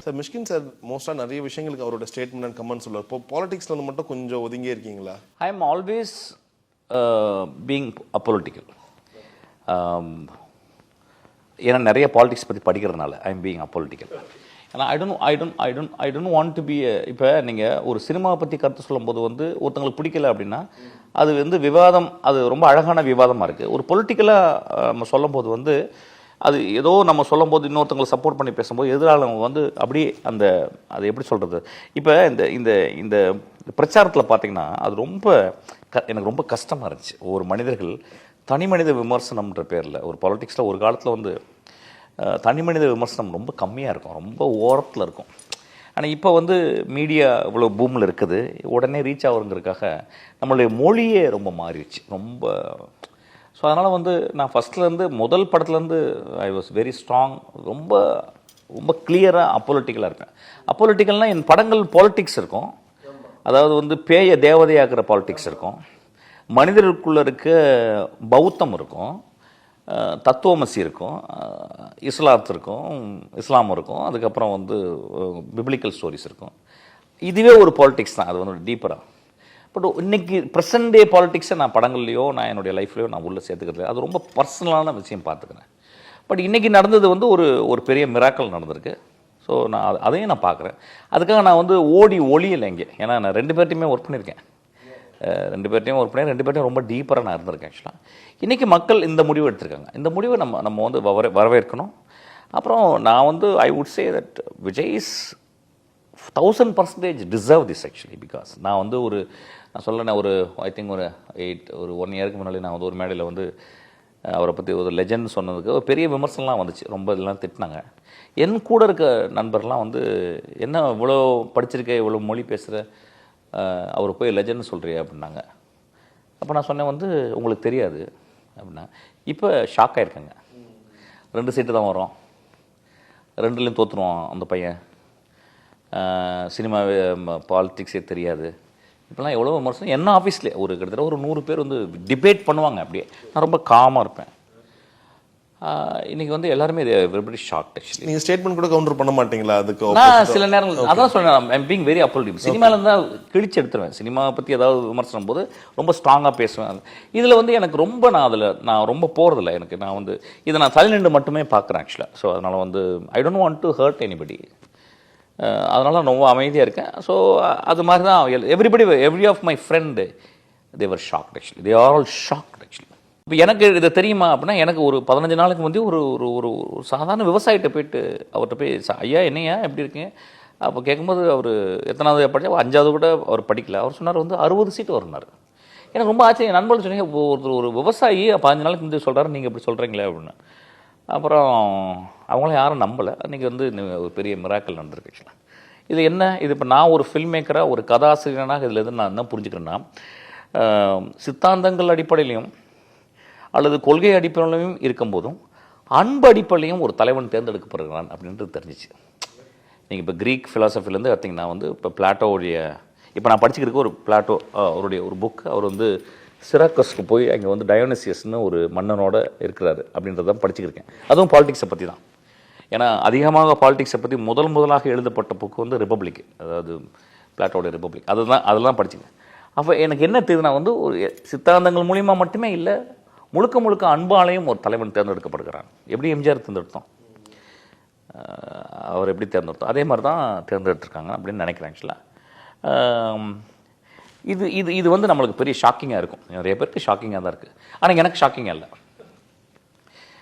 Sir Mysskin sir மோஸ்ட்டாக நிறைய விஷயங்களுக்கு அவரோட ஸ்டேட்மெண்ட் அண்ட் கமெண்ட் சொல்லுவார். இப்போ பாலிடிக்ஸில் வந்து மட்டும் கொஞ்சம் ஒதுங்கியே இருக்கீங்களா? I am always being apolitical. ஏன்னா நிறைய பாலிடிக்ஸ் பற்றி படிக்கிறதுனால ஐ எம் பீயிங் அப்பாலிட்டிக்கல். ஏன்னா I don't want to be. இப்போ நீங்கள் ஒரு சினிமாவை பற்றி கருத்து சொல்லும்போது வந்து ஒருத்தங்களுக்கு பிடிக்கல அப்படின்னா அது வந்து விவாதம், அது ரொம்ப அழகான விவாதமாக இருக்குது. ஒரு பொலிட்டிக்கலாக நம்ம சொல்லும்போது வந்து அது ஏதோ நம்ம சொல்லும் போது இன்னொருத்தவங்களை சப்போர்ட் பண்ணி பேசும்போது எதிராளவங்க வந்து அப்படியே அந்த அது எப்படி சொல்கிறது, இப்போ இந்த இந்த இந்த பிரச்சாரத்தில் பார்த்தீங்கன்னா அது ரொம்ப எனக்கு ரொம்ப கஷ்டமாக இருந்துச்சு. ஒரு மனிதர்கள் தனி மனித விமர்சனம்ன்ற பேரில் ஒரு பாலிட்டிக்ஸில் ஒரு காலத்தில் வந்து தனி மனித விமர்சனம் ரொம்ப கம்மியாக இருக்கும், ரொம்ப ஓரத்தில் இருக்கும். ஆனால் இப்போ வந்து மீடியா இவ்வளோ பூமில் இருக்குது, உடனே ரீச் ஆகுறதுக்காக நம்மளுடைய மொழியே ரொம்ப மாறிடுச்சு ரொம்ப. ஸோ அதனால் வந்து நான் ஃபஸ்ட்லேருந்து முதல் படத்துலேருந்து ஐ வாஸ் வெரி ஸ்ட்ராங், ரொம்ப ரொம்ப கிளியராக அப்பொலிட்டிக்கலாக இருப்பேன். அப்பொலிட்டிக்கல்னால் என் படங்கள் பாலிட்டிக்ஸ் இருக்கும், அதாவது வந்து பேய தேவதையாக்குற பாலிட்டிக்ஸ் இருக்கும், மனிதர்களுக்குள்ளே இருக்க பௌத்தம் இருக்கும், தத்துவமசி இருக்கும், இஸ்லாத் இருக்கும், இஸ்லாம் இருக்கும், அதுக்கப்புறம் வந்து பிப்ளிக்கல் ஸ்டோரிஸ் இருக்கும். இதுவே ஒரு பாலிட்டிக்ஸ் தான், அது வந்து டீப்பராக. பட் இன்னைக்கு ப்ரெசன்ட் டே பாலிட்டிக்ஸை நான் படங்கள்லையோ நான் என்னுடைய லைஃப்லையோ நான் உள்ளே சேர்த்துக்கிறது அது ரொம்ப பர்சனலான விஷயம் பார்த்துக்கிறேன். பட் இன்றைக்கி நடந்தது வந்து ஒரு பெரிய மிராக்கல் நடந்திருக்கு. ஸோ நான் அதையும் நான் பார்க்குறேன். அதுக்காக நான் வந்து ஓடி ஒளியலை இங்கே. ஏன்னா நான் ரெண்டு பேர்ட்டையுமே ஒர்க் பண்ணியிருக்கேன், ரெண்டு பேர்ட்டையும் ரொம்ப டீப்பராக நான் இருந்திருக்கேன். ஆக்சுவலாக இன்றைக்கி மக்கள் இந்த முடிவு எடுத்திருக்காங்க. இந்த முடிவை நம்ம வந்து வரவேற்கணும். அப்புறம் நான் வந்து I would say that Vijay is 1000% deserve this actually. Because நான் வந்து நான் சொல்லணும் ஒரு ஐ திங்க் ஒரு 1 இயருக்கு முன்னாடி நான் வந்து ஒரு மேடையில் வந்து அவரை பற்றி ஒரு லெஜண்ட் சொன்னதுக்கு ஒரு பெரிய விமர்சனம்லாம் வந்துச்சு, ரொம்ப இதெல்லாம் திட்டினாங்க. என் கூட இருக்க நண்பர்லாம் வந்து என்ன இவ்வளோ படிச்சிருக்க, இவ்வளோ மொழி பேசுகிற, அவரை போய் லெஜண்ட் சொல்கிறியா அப்படின்னாங்க. அப்போ நான் சொன்னேன் வந்து உங்களுக்கு தெரியாது அப்படின்னா. இப்போ ஷாக் ஆகிருக்காங்க. 2 சீட்டு தான் வரும், 2லேயும் தோற்றுருவான் அந்த பையன், சினிமாவே பாலிட்டிக்ஸே தெரியாது, இப்போலாம் எவ்வளோ விமர்சனம். என்ன ஆஃபீஸ்லேயே கிட்டத்தட்ட ஒரு 100 பேர் வந்து டிபேட் பண்ணுவாங்க. அப்படியே நான் ரொம்ப காமாக இருப்பேன். இன்றைக்கி வந்து எல்லாருமே எவ்ரிபடி ஷாக்ட் ஆக்சுவலி. நீங்கள் ஸ்டேட்மெண்ட் கூட கவுண்டர் பண்ண மாட்டீங்களா? அதுக்கு நான் சில நேரங்கள் அதான் சொன்னேன், ஐம் பீங் வெரி அப்போலிட்டிக். சினிமாவில் இருந்தால் கிழிச்சு எடுத்துருவேன். சினிமாவை பற்றி ஏதாவது விமர்சனம் போது ரொம்ப ஸ்ட்ராங்காக பேசுவேன். இதில் வந்து எனக்கு ரொம்ப நான் ரொம்ப போகிறதில்ல. எனக்கு நான் வந்து இதை நான் தலை நின்று மட்டுமே பார்க்குறேன் ஆக்சுவலாக. ஸோ அதனால் வந்து I don't want to hurt anybody. அதனால் நான் ரொம்ப அமைதியாக இருக்கேன். ஸோ அது மாதிரி தான் every of my friend they were shocked actually. They are all shocked actually. இப்போ எனக்கு இதை தெரியுமா அப்படின்னா, எனக்கு ஒரு 15 நாளுக்கு வந்து ஒரு சாதாரண விவசாயிகிட்ட போயிட்டு அவர்கிட்ட போய் ஐயா என்னையா எப்படி இருக்கீங்க அப்போ கேட்கும்போது அவர் எத்தனாவது படித்தா 5வது கூட அவர் படிக்கல. அவர் சொன்னார் வந்து 60 சீட்டு வருனார். எனக்கு ரொம்ப ஆச்சரியம். என் நண்பர்கள் சொன்னீங்க ஒரு விவசாயி 15 நாளுக்கு முந்தைய சொல்கிறாரு, நீங்கள் இப்படி சொல்கிறீங்களே அப்படின்னு. அப்புறம் அவங்களாம் யாரும் நம்பலை. அன்றைக்கி வந்து ஒரு பெரிய மிராக்கல் நடந்திருக்கு ஆக்சுவலாக. இது என்ன, இது இப்போ நான் ஒரு ஃபில்ம் மேக்கராக ஒரு கதாசிரியனாக இதில் எது நான் என்ன புரிஞ்சுக்கிறேன்னா, சித்தாந்தங்கள் அடிப்படையிலையும் அல்லது கொள்கை அடிப்படையிலையும் இருக்கும்போதும் அன்பு அடிப்படையிலையும் ஒரு தலைவன் தேர்ந்தெடுக்கப்படுகிறான் அப்படின்றது தெரிஞ்சிச்சு. நீங்கள் இப்போ க்ரீக் ஃபிலாசபிலேருந்து பார்த்தீங்கன்னா வந்து இப்போ பிளாட்டோவுடைய இப்போ நான் படிச்சுக்கிறதுக்கு ஒரு பிளாட்டோ அவருடைய ஒரு புக், அவர் வந்து சிராக்கஸ்க்கு போய் அங்கே வந்து டயோனிசியஸ்னு ஒரு மன்னனோட இருக்கிறாரு அப்படின்றதான் படிச்சுக்கிருக்கேன். அதுவும் பாலிடிக்ஸை பற்றி தான். ஏன்னா அதிகமாக பாலிடிக்ஸை பற்றி முதலாக எழுதப்பட்ட புக்கு வந்து ரிப்பப்ளிக், அதாவது பிளாட்டோட ரிப்பப்ளிக். அதெல்லாம் படிச்சுக்கேன். அப்போ எனக்கு என்ன தெரியுதுன்னா வந்து ஒரு சித்தாந்தங்கள் மூலிமா மட்டுமே இல்லை, முழுக்க அன்பாலையும் ஒரு தலைவன் தேர்ந்தெடுக்கப்படுகிறான். எப்படி எம்ஜிஆர் தேர்ந்தெடுத்தோம், அவர் எப்படி தேர்ந்தெடுத்தோம், அதே மாதிரி தான் தேர்ந்தெடுத்திருக்காங்க அப்படின்னு நினைக்கிறேன் ஆக்சுவலாக. இது வந்து நம்மளுக்கு பெரிய ஷாக்கிங்காக இருக்கும். நிறைய பேருக்கு ஷாக்கிங்காக தான் இருக்குது. ஆனால் எனக்கு ஷாக்கிங்காக இல்லை.